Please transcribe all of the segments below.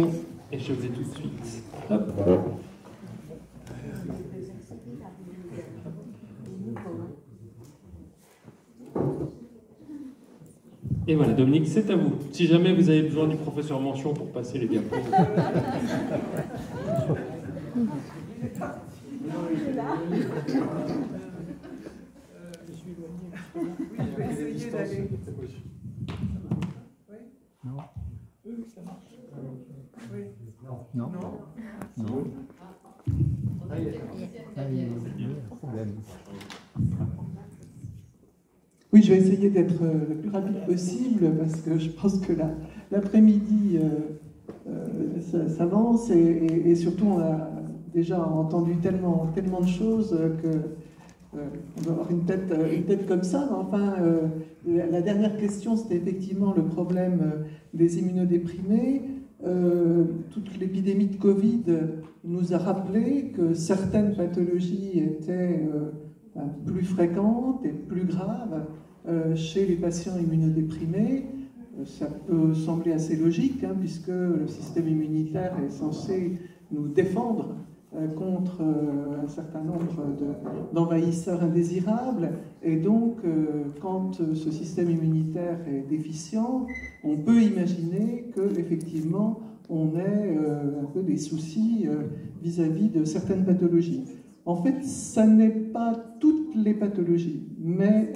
Et je vais tout de suite. Hop. Et voilà, Dominique, c'est à vous. Si jamais vous avez besoin du professeur Mention pour passer les diapos. Non. Oui, je vais essayer d'être le plus rapide possible parce que je pense que l'après-midi s'avance et surtout on a déjà entendu tellement de choses que on doit avoir une tête comme ça. Mais enfin, la dernière question, c'était effectivement le problème des immunodéprimés. Toute l'épidémie de Covid nous a rappelé que certaines pathologies étaient plus fréquentes et plus graves chez les patients immunodéprimés. Ça peut sembler assez logique, hein, puisque le système immunitaire est censé nous défendre contre un certain nombre d'envahisseurs indésirables. Et donc, quand ce système immunitaire est déficient, on peut imaginer qu'effectivement, on ait un peu des soucis vis-à-vis de certaines pathologies. En fait, ça n'est pas toutes les pathologies, mais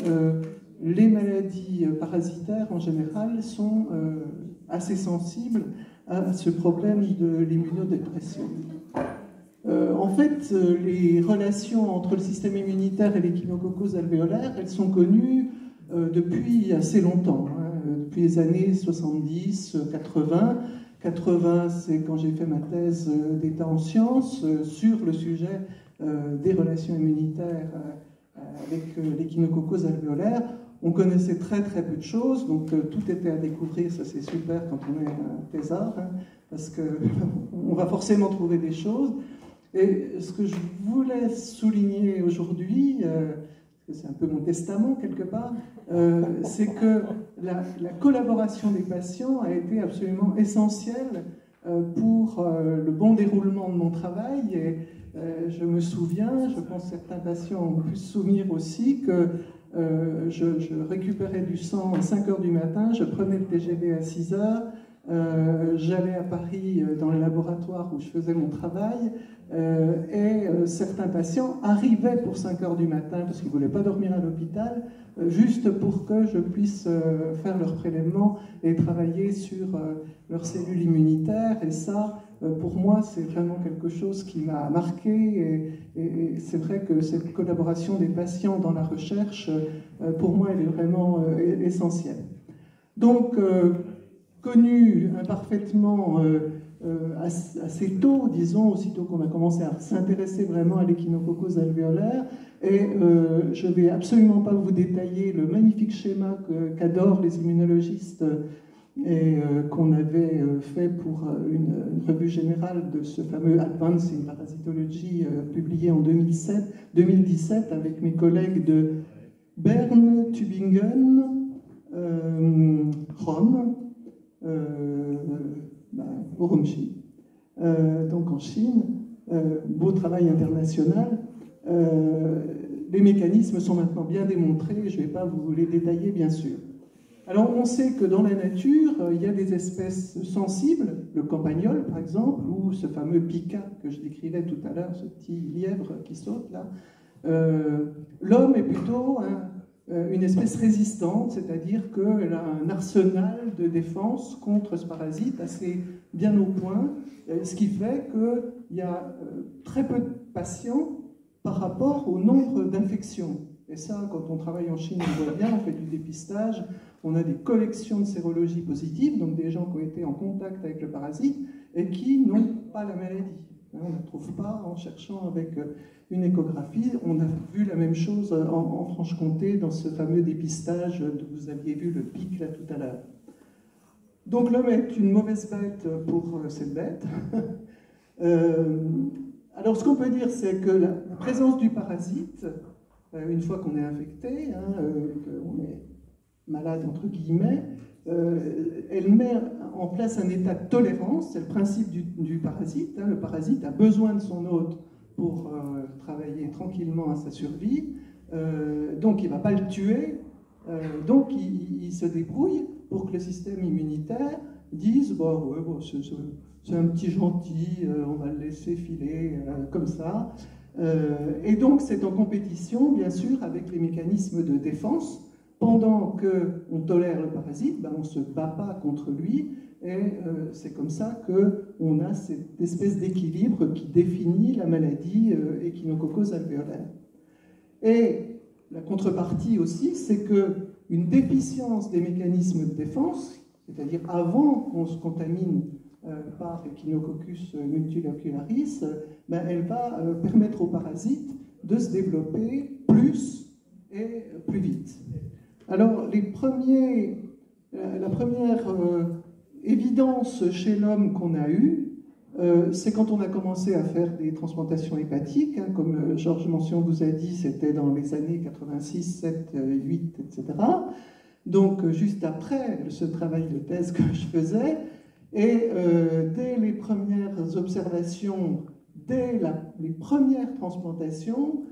les maladies parasitaires en général sont assez sensibles à ce problème de l'immunodépression. En fait, les relations entre le système immunitaire et l'échinococcus alvéolaire, elles sont connues depuis assez longtemps, hein, depuis les années 70, 80. 80, c'est quand j'ai fait ma thèse d'état en sciences sur le sujet des relations immunitaires avec l'échinococcus alvéolaire. On connaissait très peu de choses, donc tout était à découvrir, ça c'est super quand on est un thésard, hein, parce qu'on va forcément trouver des choses. Et ce que je voulais souligner aujourd'hui, c'est un peu mon testament quelque part, c'est que la collaboration des patients a été absolument essentielle pour le bon déroulement de mon travail. Et je me souviens, je pense que certains patients ont pu se souvenir aussi, que je récupérais du sang à 5 h du matin, je prenais le TGV à 6 h, j'allais à Paris dans le laboratoire où je faisais mon travail, et certains patients arrivaient pour 5 h du matin parce qu'ils ne voulaient pas dormir à l'hôpital, juste pour que je puisse faire leur prélèvement et travailler sur leurs cellules immunitaires. Et ça, pour moi, c'est vraiment quelque chose qui m'a marqué, et c'est vrai que cette collaboration des patients dans la recherche, pour moi, elle est vraiment essentielle. Donc, connu imparfaitement assez tôt, disons, aussitôt qu'on a commencé à s'intéresser vraiment à l'échinococcus alvéolaire, et je ne vais absolument pas vous détailler le magnifique schéma qu'adorent les immunologistes et qu'on avait fait pour une revue générale de ce fameux Advance in Parasitology publié en 2017 avec mes collègues de Berne, Tübingen, Rome, Urumqi, donc en Chine. Beau travail international. Les mécanismes sont maintenant bien démontrés, je ne vais pas vous les détailler bien sûr. Alors on sait que dans la nature, il y a des espèces sensibles, le campagnol par exemple, ou ce fameux pica que je décrivais tout à l'heure, ce petit lièvre qui saute là. L'homme est plutôt une espèce résistante, c'est-à-dire qu'elle a un arsenal de défense contre ce parasite assez bien au point, ce qui fait qu'il y a très peu de patients par rapport au nombre d'infections. Et ça, quand on travaille en Chine, on voit bien, on fait du dépistage, on a des collections de sérologie positive, donc des gens qui ont été en contact avec le parasite et qui n'ont pas la maladie. On ne la trouve pas en cherchant avec une échographie. On a vu la même chose en Franche-Comté dans ce fameux dépistage dont vous aviez vu le pic là tout à l'heure. Donc l'homme est une mauvaise bête pour cette bête. Alors ce qu'on peut dire, c'est que la présence du parasite, une fois qu'on est infecté, qu'on est malade entre guillemets, elle met en place un état de tolérance, c'est le principe du parasite. Hein. Le parasite a besoin de son hôte pour travailler tranquillement à sa survie, donc il ne va pas le tuer, donc il se débrouille pour que le système immunitaire dise bah, ouais, bon, c'est un petit gentil, on va le laisser filer comme ça. Et donc c'est en compétition, bien sûr, avec les mécanismes de défense. Pendant qu'on tolère le parasite, ben on ne se bat pas contre lui, et c'est comme ça qu'on a cette espèce d'équilibre qui définit la maladie échinococcose alvéolaire. Et la contrepartie aussi, c'est qu'une déficience des mécanismes de défense, c'est-à-dire avant qu'on se contamine par Echinococcus multilocularis, ben elle va permettre au parasite de se développer plus et plus vite. Alors, la première évidence chez l'homme qu'on a eue, c'est quand on a commencé à faire des transplantations hépatiques, hein, comme Georges Mention vous a dit, c'était dans les années 86, 7, 8, etc. Donc, juste après ce travail de thèse que je faisais, et dès les premières observations, dès les premières transplantations,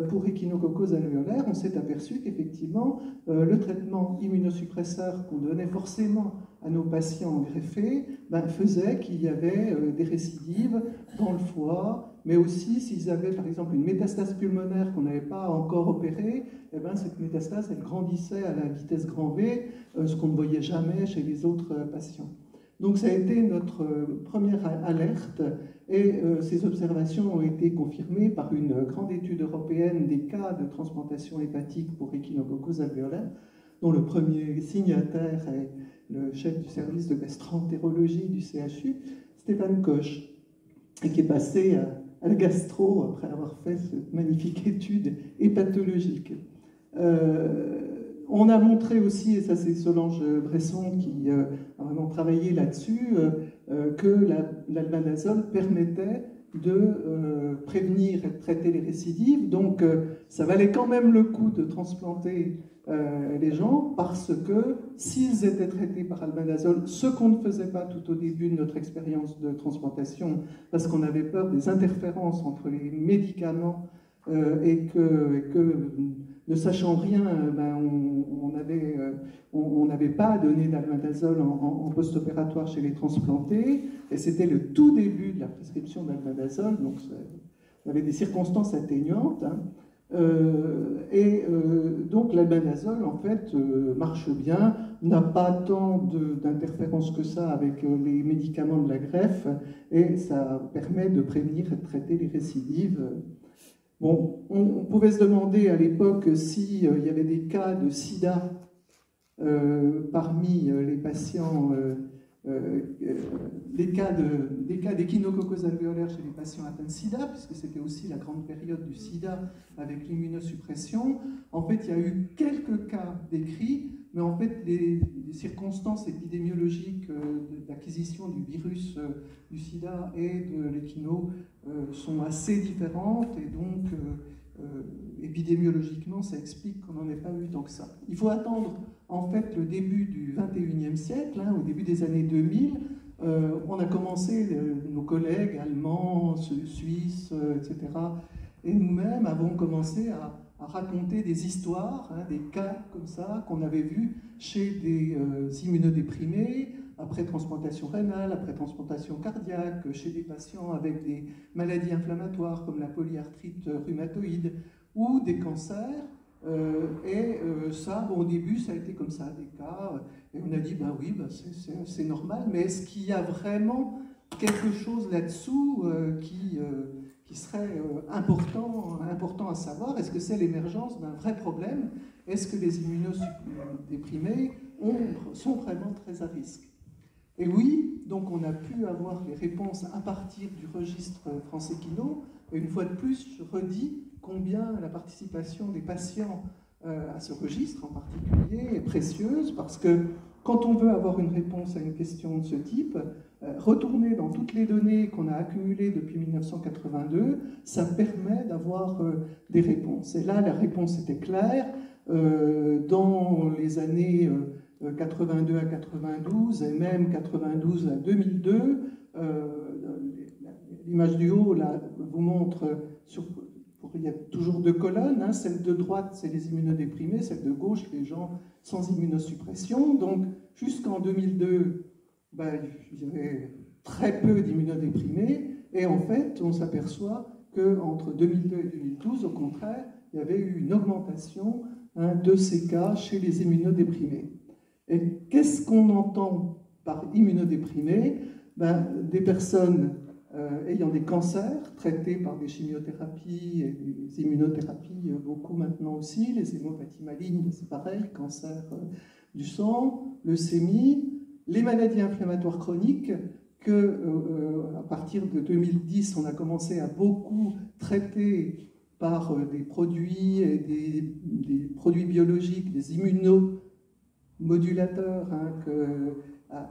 pour échinococcose alvéolaire, on s'est aperçu qu'effectivement, le traitement immunosuppresseur qu'on donnait forcément à nos patients greffés ben, faisait qu'il y avait des récidives dans le foie, mais aussi s'ils avaient par exemple une métastase pulmonaire qu'on n'avait pas encore opérée, eh ben, cette métastase elle grandissait à la vitesse grand V, ce qu'on ne voyait jamais chez les autres patients. Donc ça a été notre première alerte, et ces observations ont été confirmées par une grande étude européenne des cas de transplantation hépatique pour échinococcose alvéolaire, dont le premier signataire est le chef du service de gastroentérologie du CHU, Stéphane Koch, et qui est passé à la gastro après avoir fait cette magnifique étude hépatologique. On a montré aussi, et ça c'est Solange Bresson qui a vraiment travaillé là-dessus, que l'albendazole permettait de prévenir et de traiter les récidives. Donc ça valait quand même le coup de transplanter les gens, parce que s'ils étaient traités par albendazole, ce qu'on ne faisait pas tout au début de notre expérience de transplantation, parce qu'on avait peur des interférences entre les médicaments et que ne sachant rien, ben on n'avait pas donné d'albendazole en post-opératoire chez les transplantés, et c'était le tout début de la prescription d'albendazole, donc il y avait des circonstances atténuantes, hein. Donc l'albendazole en fait marche bien, n'a pas tant d'interférences que ça avec les médicaments de la greffe, et ça permet de prévenir et de traiter les récidives. Bon, on pouvait se demander à l'époque s'il y avait des cas de sida parmi les patients, des cas d'échinococcose alvéolaire chez les patients atteints de sida, puisque c'était aussi la grande période du sida avec l'immunosuppression. En fait, il y a eu quelques cas décrits, mais en fait, les circonstances épidémiologiques d'acquisition du virus du sida et de l'échino sont assez différentes, et donc épidémiologiquement, ça explique qu'on n'en ait pas eu tant que ça. Il faut attendre en fait le début du 21e siècle, hein, au début des années 2000, on a commencé, nos collègues allemands, suisses, etc., et nous-mêmes avons commencé à raconter des histoires, hein, des cas comme ça qu'on avait vus chez des immunodéprimés, après transplantation rénale, après transplantation cardiaque, chez des patients avec des maladies inflammatoires comme la polyarthrite rhumatoïde ou des cancers. Ça, bon, au début, ça a été comme ça, des cas, et on a dit, ben oui, ben c'est normal, mais est-ce qu'il y a vraiment quelque chose là-dessous qui serait important à savoir? Est-ce que c'est l'émergence d'un vrai problème? Est-ce que les immunodéprimés sont vraiment très à risque? Et oui, donc on a pu avoir les réponses à partir du registre France-Échino. Et une fois de plus, je redis combien la participation des patients à ce registre en particulier est précieuse, parce que quand on veut avoir une réponse à une question de ce type, retourner dans toutes les données qu'on a accumulées depuis 1982, ça permet d'avoir des réponses. Et là, la réponse était claire. Dans les années 82 à 92 et même 92 à 2002. L'image du haut là, vous montre, il y a toujours deux colonnes, hein, celle de droite c'est les immunodéprimés, celle de gauche les gens sans immunosuppression. Donc jusqu'en 2002, il y avait très peu d'immunodéprimés et en fait on s'aperçoit qu'entre 2002 et 2012, au contraire, il y avait eu une augmentation de ces cas chez les immunodéprimés. Et qu'est-ce qu'on entend par immunodéprimés? Des personnes ayant des cancers traités par des chimiothérapies et des immunothérapies, beaucoup maintenant aussi, les hémopathies malignes, c'est pareil, cancer du sang, leucémie, les maladies inflammatoires chroniques, à partir de 2010, on a commencé à beaucoup traiter par des produits et des produits biologiques, des immunomodulateurs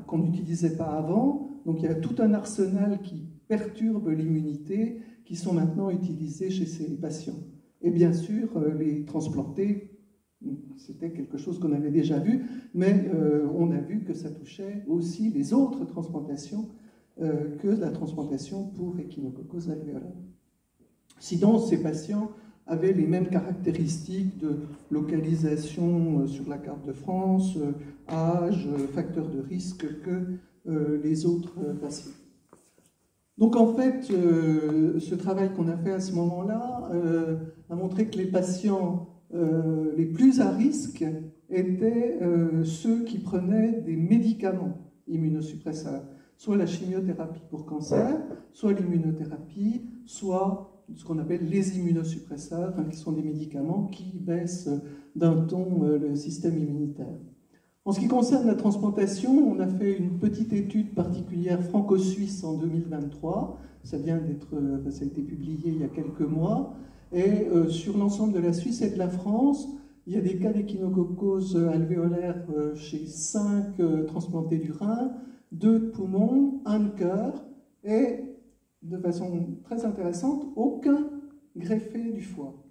qu'on n'utilisait pas avant. Donc il y a tout un arsenal qui perturbe l'immunité qui sont maintenant utilisés chez ces patients. Et bien sûr, les transplantés, c'était quelque chose qu'on avait déjà vu, mais on a vu que ça touchait aussi les autres transplantations que la transplantation pour Echinococcus alvéolaire. Sinon, ces patients avaient les mêmes caractéristiques de localisation sur la carte de France, âge, facteur de risque que les autres patients. Donc en fait, ce travail qu'on a fait à ce moment-là a montré que les patients les plus à risque étaient ceux qui prenaient des médicaments immunosuppresseurs, soit la chimiothérapie pour cancer, soit l'immunothérapie, soit ce qu'on appelle les immunosuppresseurs, qui sont des médicaments qui baissent d'un ton le système immunitaire. En ce qui concerne la transplantation, on a fait une petite étude particulière franco-suisse en 2023. Ça a été publié il y a quelques mois. Et sur l'ensemble de la Suisse et de la France, il y a des cas d'échinococcose alvéolaire chez 5 transplantés du rein, 2 de poumon, 1 de cœur, et de façon très intéressante, aucun greffé du foie.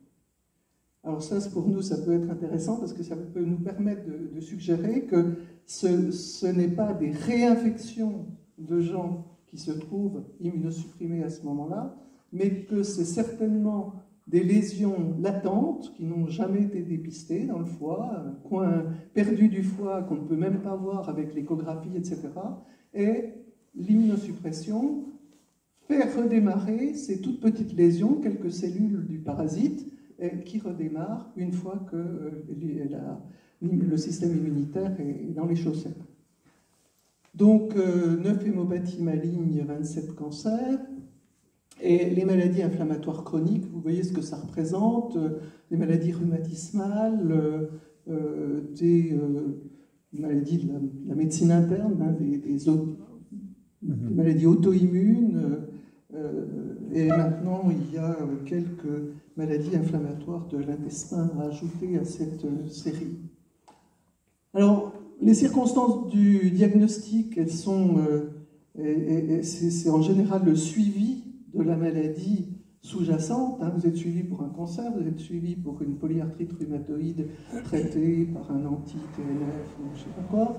Alors ça, pour nous, ça peut être intéressant parce que ça peut nous permettre de suggérer que ce n'est pas des réinfections de gens qui se trouvent immunosupprimés à ce moment-là, mais que c'est certainement des lésions latentes qui n'ont jamais été dépistées dans le foie, un coin perdu du foie qu'on ne peut même pas voir avec l'échographie, etc. Et l'immunosuppression fait redémarrer ces toutes petites lésions, quelques cellules du parasite, qui redémarrent une fois que le système immunitaire est dans les chaussettes. Donc 9 hémopathies malignes, 27 cancers. Et les maladies inflammatoires chroniques, vous voyez ce que ça représente, des maladies rhumatismales, des maladies de la médecine interne, des maladies auto-immunes, et maintenant il y a quelques maladies inflammatoires de l'intestin à ajouter à cette série. Alors, les circonstances du diagnostic, elles sont, c'est en général le suivi de la maladie sous-jacente. Vous êtes suivi pour un cancer, vous êtes suivi pour une polyarthrite rhumatoïde traitée par un anti-TNF ou je ne sais pas quoi.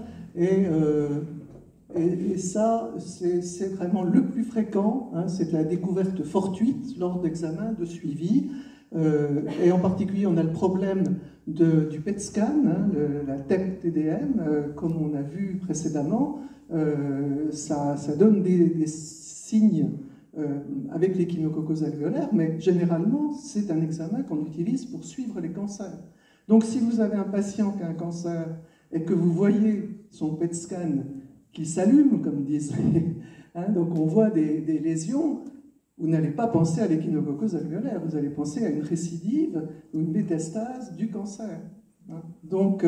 Et ça, c'est vraiment le plus fréquent, c'est de la découverte fortuite lors d'examens de suivi. Et en particulier, on a le problème du PET scan, la TEP-TDM, comme on a vu précédemment. Ça donne des signes avec l'échinococcose alvéolaire, mais généralement, c'est un examen qu'on utilise pour suivre les cancers. Donc, si vous avez un patient qui a un cancer et que vous voyez son PET scan qui s'allume, comme disent donc on voit des lésions, vous n'allez pas penser à l'échinococcose alvéolaire, vous allez penser à une récidive ou une métastase du cancer. Donc,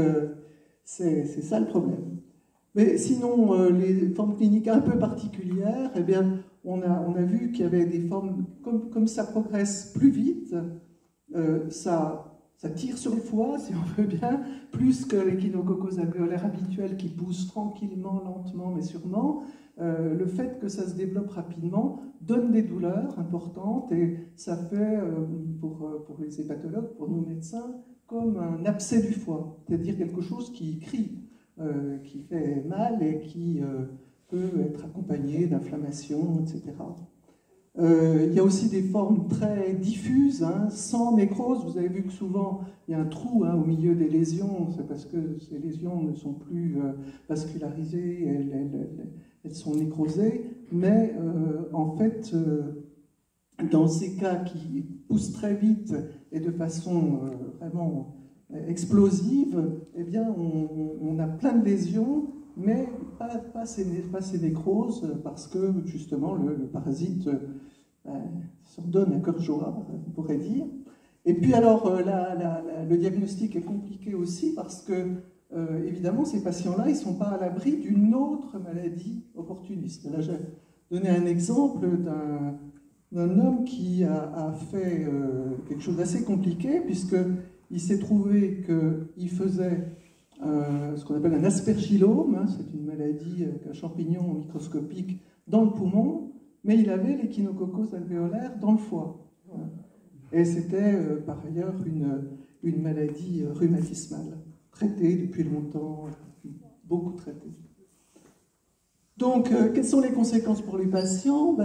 c'est ça le problème. Mais sinon, les formes cliniques un peu particulières, eh bien, on a vu qu'il y avait des formes, comme ça progresse plus vite, ça tire sur le foie, si on veut bien, plus que l'échinococcose alvéolaire habituelle qui pousse tranquillement, lentement, mais sûrement. Le fait que ça se développe rapidement donne des douleurs importantes et ça fait, pour les hépatologues, pour nos médecins, comme un abcès du foie, c'est-à-dire quelque chose qui crie. qui fait mal et qui peut être accompagné d'inflammation, etc. Il y a aussi des formes très diffuses, hein, sans nécrose. Vous avez vu que souvent, il y a un trou au milieu des lésions. C'est parce que ces lésions ne sont plus vascularisées, elles sont nécrosées. Mais en fait, dans ces cas qui poussent très vite et de façon vraiment explosive, eh bien, on a plein de lésions, mais pas ces nécroses, parce que justement le parasite s'en donne à cœur joie, on pourrait dire. Et puis alors, le diagnostic est compliqué aussi parce que, évidemment, ces patients-là, ils ne sont pas à l'abri d'une autre maladie opportuniste. Là, j'ai donné un exemple d'un homme qui a fait quelque chose d'assez compliqué, puisqu'il s'est trouvé qu'il faisait ce qu'on appelle un aspergillome, hein, c'est une maladie avec un champignon microscopique dans le poumon, mais il avait l'échinococcose alvéolaire dans le foie. Voilà. Et c'était par ailleurs une maladie rhumatismale, traitée depuis longtemps, beaucoup traitée. Donc, quelles sont les conséquences pour les patients?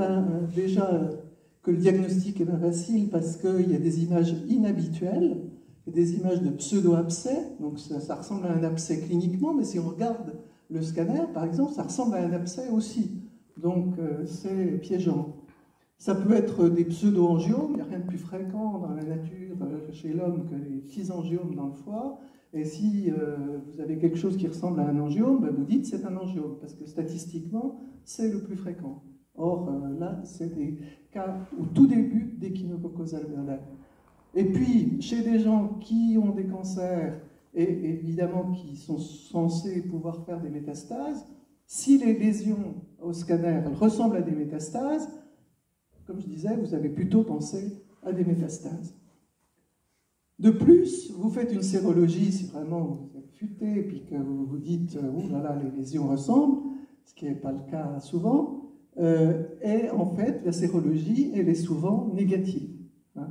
Déjà, que le diagnostic est pas facile parce qu'il y a des images inhabituelles, des images de pseudo-abcès, donc ça ressemble à un abcès cliniquement, mais si on regarde le scanner, par exemple, ça ressemble à un abcès aussi. Donc, c'est piégeant. Ça peut être des pseudo-angiomes, il n'y a rien de plus fréquent dans la nature chez l'homme que les petits angiomes dans le foie. Et si vous avez quelque chose qui ressemble à un angiome, vous dites c'est un angiome, parce que statistiquement, c'est le plus fréquent. Or, là, c'est des cas au tout début d'échinococcose alvéolaire. Et puis, chez des gens qui ont des cancers, et évidemment qui sont censés pouvoir faire des métastases, si les lésions au scanner elles ressemblent à des métastases, comme je disais, vous avez plutôt pensé à des métastases. De plus, vous faites une sérologie, si vraiment vous êtes futé, et puis que vous vous dites « oh là là, les lésions ressemblent », ce qui n'est pas le cas souvent, et en fait, la sérologie, elle est souvent négative. Hein,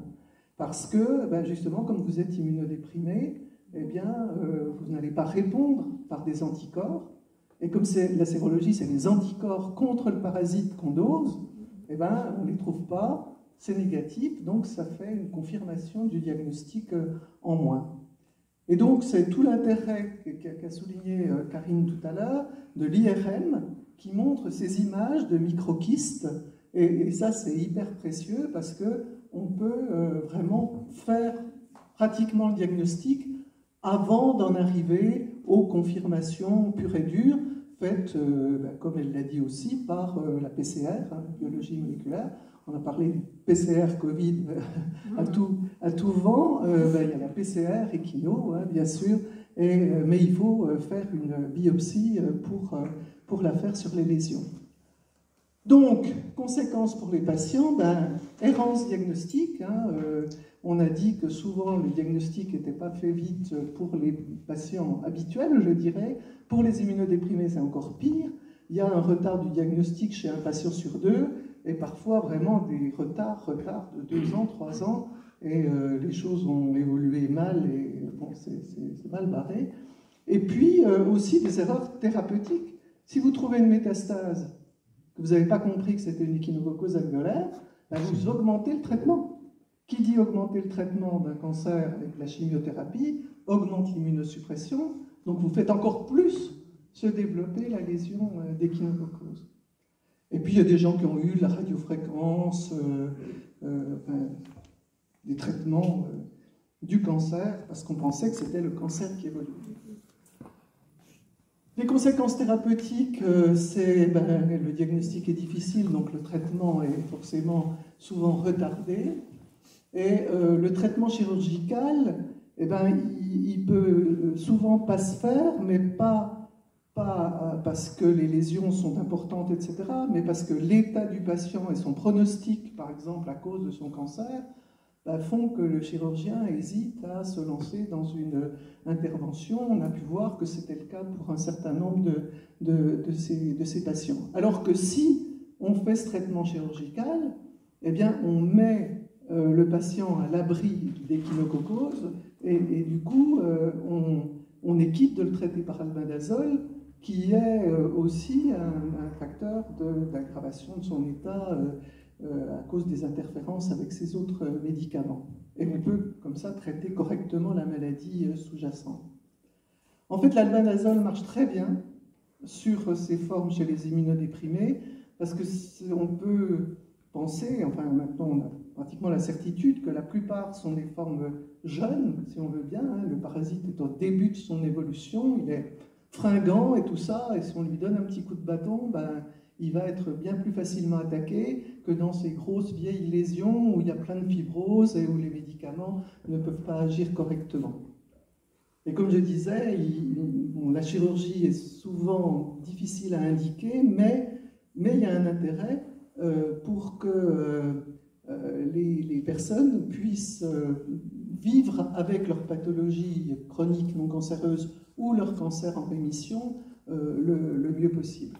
parce que, justement, comme vous êtes immunodéprimé, eh bien, vous n'allez pas répondre par des anticorps, et comme la sérologie, c'est les anticorps contre le parasite qu'on dose, eh ben, on ne les trouve pas, c'est négatif, donc ça fait une confirmation du diagnostic en moins. Et donc, c'est tout l'intérêt qu'a souligné Karine tout à l'heure de l'IRM qui montre ces images de microquistes. Et ça, c'est hyper précieux parce qu'on peut vraiment faire pratiquement le diagnostic avant d'en arriver aux confirmations pures et dures, faites, comme elle l'a dit aussi, par la PCR, biologie moléculaire. On a parlé du PCR Covid à tout vent. Il y a la PCR Echino, bien sûr, mais il faut faire une biopsie pour la faire sur les lésions. Donc, conséquences pour les patients, errance diagnostique. On a dit que souvent le diagnostic n'était pas fait vite pour les patients habituels, je dirais. Pour les immunodéprimés, c'est encore pire. Il y a un retard du diagnostic chez un patient sur 2, et parfois vraiment des retards de 2 ans, 3 ans, et les choses ont évolué mal, et bon, c'est mal barré. Et puis aussi des erreurs thérapeutiques. Si vous trouvez une métastase, que vous n'avez pas compris que c'était une échinococcose alvéolaire, vous augmentez le traitement. Qui dit augmenter le traitement d'un cancer avec la chimiothérapie, augmente l'immunosuppression, donc vous faites encore plus se développer la lésion d'échinococcose. Et puis il y a des gens qui ont eu la radiofréquence, des traitements du cancer, parce qu'on pensait que c'était le cancer qui évoluait. Les conséquences thérapeutiques, le diagnostic est difficile, donc le traitement est forcément souvent retardé. Et le traitement chirurgical, il peut souvent pas se faire, mais pas parce que les lésions sont importantes, etc., mais parce que l'état du patient et son pronostic, par exemple, à cause de son cancer, font que le chirurgien hésite à se lancer dans une intervention. On a pu voir que c'était le cas pour un certain nombre de ces patients. Alors que si on fait ce traitement chirurgical, eh bien, on met le patient à l'abri d'échinococcose et du coup, on est quitte de le traiter par albendazole, qui est aussi un facteur d'aggravation de son état à cause des interférences avec ces autres médicaments. Et on peut, comme ça, traiter correctement la maladie sous-jacente. En fait, l'albendazole marche très bien sur ces formes chez les immunodéprimés, parce que on peut penser, enfin maintenant on a pratiquement la certitude que la plupart sont des formes jeunes, si on veut bien, hein. Le parasite est au début de son évolution, il est fringant et tout ça, et si on lui donne un petit coup de bâton, ben, il va être bien plus facilement attaqué que dans ces grosses vieilles lésions où il y a plein de fibroses et où les médicaments ne peuvent pas agir correctement. Et comme je disais, la chirurgie est souvent difficile à indiquer, mais il y a un intérêt pour que les personnes puissent vivre avec leur pathologie chronique non cancéreuse ou leur cancer en rémission le mieux possible.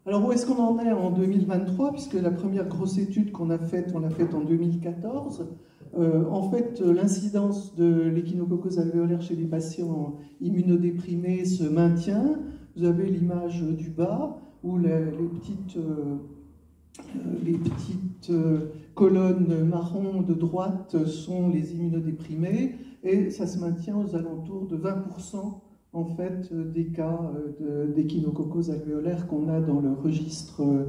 Alors où est-ce qu'on en est en 2023, puisque la première grosse étude qu'on a faite, on l'a faite en 2014. En fait, l'incidence de l'échinococcose alvéolaire chez les patients immunodéprimés se maintient. Vous avez l'image du bas, où les petites colonnes marron de droite sont les immunodéprimés, et ça se maintient aux alentours de 20% en fait des cas d'échinococcose alvéolaire qu'on a dans le registre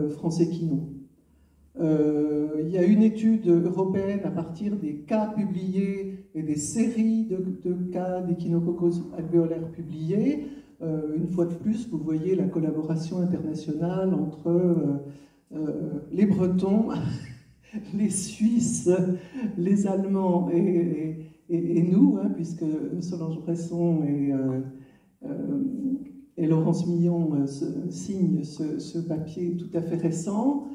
France Échino. Il y a une étude européenne à partir des cas publiés et des séries de cas d'échinococcose alvéolaire publiés. Une fois de plus, vous voyez la collaboration internationale entre les Bretons, les Suisses, les Allemands et nous, hein, puisque Solange Bresson et Laurence Millon signent ce papier tout à fait récent,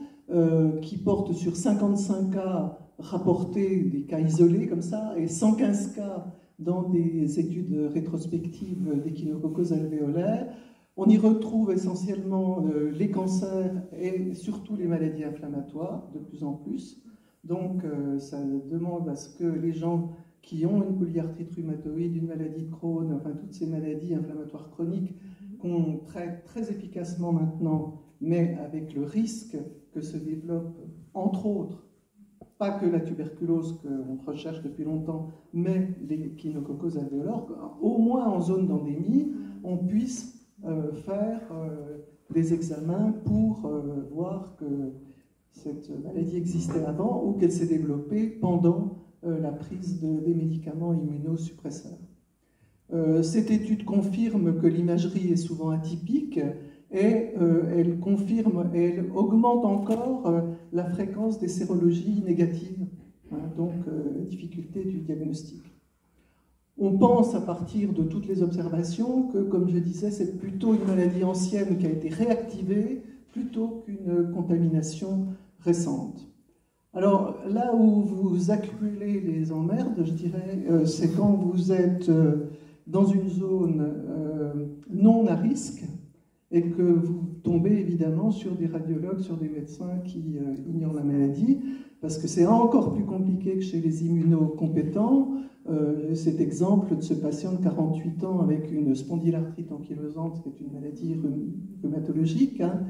qui porte sur 55 cas rapportés, des cas isolés comme ça, et 115 cas dans des études rétrospectives d'échinococcose alvéolaire. On y retrouve essentiellement les cancers et surtout les maladies inflammatoires, de plus en plus. Donc ça demande à ce que les gens qui ont une polyarthrite rhumatoïde, une maladie de Crohn, enfin toutes ces maladies inflammatoires chroniques qu'on traite très efficacement maintenant, mais avec le risque que se développe, entre autres, pas que la tuberculose qu'on recherche depuis longtemps, mais l'échinococcose alvéolaire, au moins en zone d'endémie, on puisse faire des examens pour voir que cette maladie existait avant ou qu'elle s'est développée pendant la prise des médicaments immunosuppresseurs. Cette étude confirme que l'imagerie est souvent atypique et elle confirme et elle augmente encore la fréquence des sérologies négatives, hein, donc difficulté du diagnostic. On pense à partir de toutes les observations que, comme je disais, c'est plutôt une maladie ancienne qui a été réactivée plutôt qu'une contamination récente. Alors là où vous accumulez les emmerdes, je dirais, c'est quand vous êtes dans une zone non à risque et que vous tombez évidemment sur des radiologues, sur des médecins qui ignorent la maladie, parce que c'est encore plus compliqué que chez les immunocompétents. Cet exemple de ce patient de 48 ans avec une spondylarthrite ankylosante, qui est une maladie rhumatologique, hein,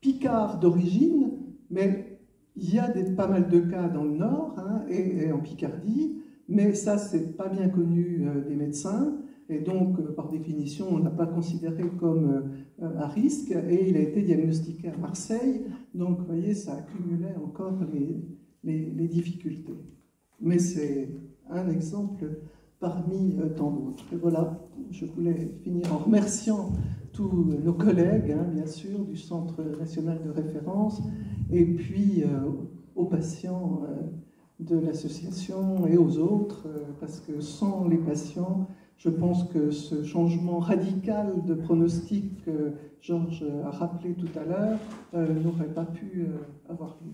picard d'origine, mais il y a pas mal de cas dans le Nord, hein, et en Picardie, mais ça, c'est pas bien connu des médecins, et donc, par définition, on ne l'a pas considéré comme à risque, et il a été diagnostiqué à Marseille, donc, vous voyez, ça accumulait encore les difficultés. Mais c'est un exemple parmi tant d'autres. Et voilà, je voulais finir en remerciant tous nos collègues, hein, bien sûr, du Centre national de référence, et puis aux patients de l'association et aux autres, parce que sans les patients, je pense que ce changement radical de pronostic que Georges a rappelé tout à l'heure n'aurait pas pu avoir lieu.